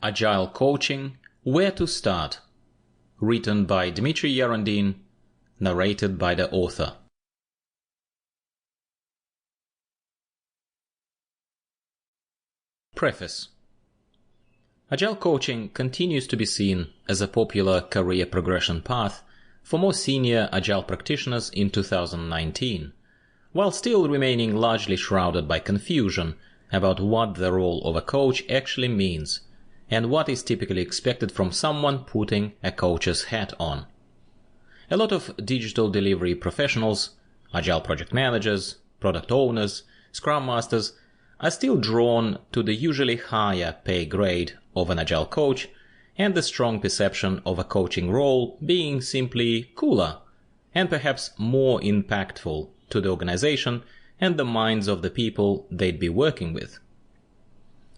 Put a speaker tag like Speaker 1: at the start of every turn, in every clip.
Speaker 1: Agile Coaching, Where to Start. Written by Dmitri Iarandine, narrated by the author. Preface. Agile Coaching continues to be seen as a popular career progression path for more senior Agile practitioners in 2019, while still remaining largely shrouded by confusion about what the role of a coach actually means and what is typically expected from someone putting a coach's hat on. A lot of digital delivery professionals, Agile project managers, product owners, Scrum Masters are still drawn to the usually higher pay grade of an Agile coach and the strong perception of a coaching role being simply cooler and perhaps more impactful to the organization and the minds of the people they'd be working with.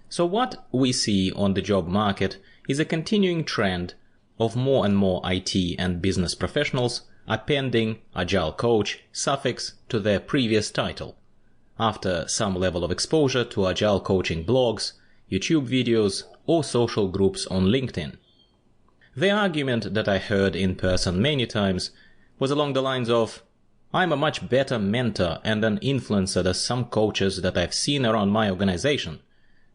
Speaker 1: So what we see on the job market is a continuing trend of more and more IT and business professionals appending Agile Coach suffix to their previous title, after some level of exposure to Agile coaching blogs, YouTube videos, or social groups on LinkedIn. The argument that I heard in person many times was along the lines of, I'm a much better mentor and an influencer than some coaches that I've seen around my organization,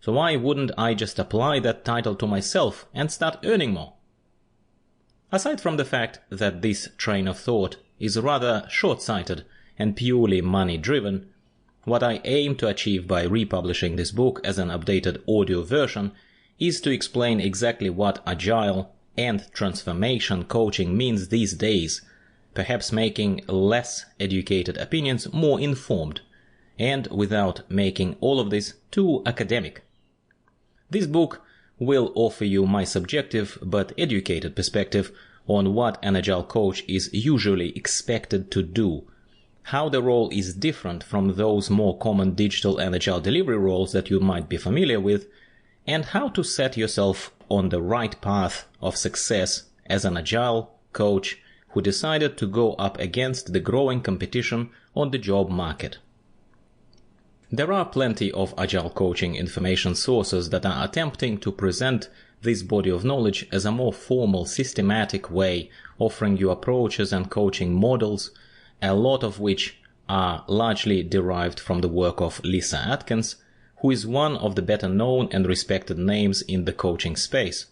Speaker 1: so why wouldn't I just apply that title to myself and start earning more? Aside from the fact that this train of thought is rather short-sighted and purely money-driven, what I aim to achieve by republishing this book as an updated audio version is to explain exactly what Agile and transformation coaching means these days, perhaps making less educated opinions more informed, and without making all of this too academic. This book will offer you my subjective but educated perspective on what an Agile coach is usually expected to do, how the role is different from those more common digital and Agile delivery roles that you might be familiar with, and how to set yourself on the right path of success as an Agile coach who decided to go up against the growing competition on the job market. There are plenty of Agile coaching information sources that are attempting to present this body of knowledge as a more formal, systematic way, offering you approaches and coaching models, a lot of which are largely derived from the work of Lisa Atkins, who is one of the better known and respected names in the coaching space.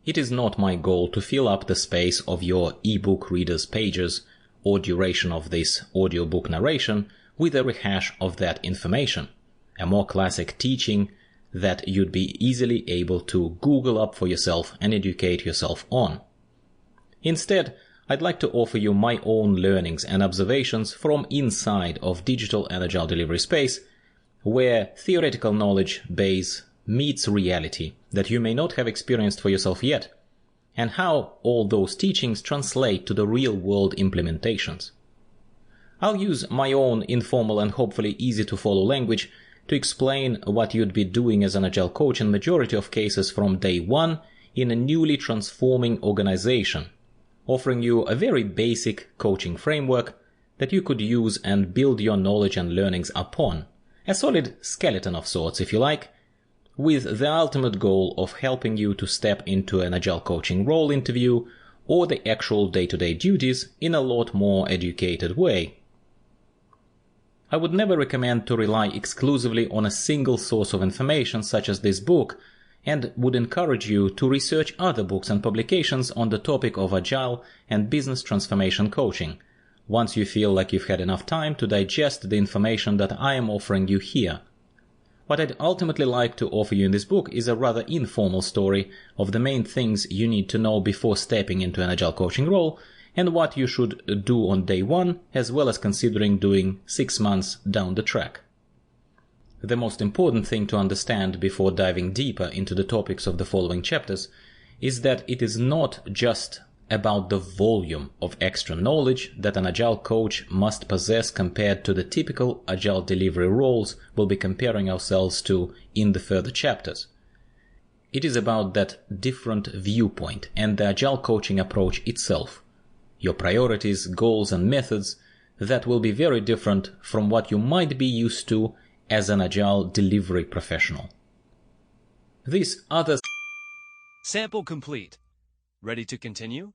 Speaker 1: It is not my goal to fill up the space of your ebook reader's pages or duration of this audiobook narration with a rehash of that information, a more classic teaching that you'd be easily able to Google up for yourself and educate yourself on. Instead, I'd like to offer you my own learnings and observations from inside of digital and Agile delivery space, where theoretical knowledge base meets reality that you may not have experienced for yourself yet, and how all those teachings translate to the real-world implementations. I'll use my own informal and hopefully easy-to-follow language to explain what you'd be doing as an Agile coach in majority of cases from day one in a newly transforming organization, offering you a very basic coaching framework that you could use and build your knowledge and learnings upon, a solid skeleton of sorts if you like, with the ultimate goal of helping you to step into an Agile coaching role interview or the actual day-to-day duties in a lot more educated way. I would never recommend to rely exclusively on a single source of information such as this book, and would encourage you to research other books and publications on the topic of Agile and business transformation coaching, once you feel like you've had enough time to digest the information that I am offering you here. What I'd ultimately like to offer you in this book is a rather informal story of the main things you need to know before stepping into an Agile coaching role, and what you should do on day one, as well as considering doing 6 months down the track. The most important thing to understand before diving deeper into the topics of the following chapters is that it is not just about the volume of extra knowledge that an Agile coach must possess compared to the typical Agile delivery roles we'll be comparing ourselves to in the further chapters. It is about that different viewpoint and the Agile coaching approach itself, your priorities, goals, and methods that will be very different from what you might be used to as an Agile delivery professional. This other
Speaker 2: Sample complete. Ready to continue?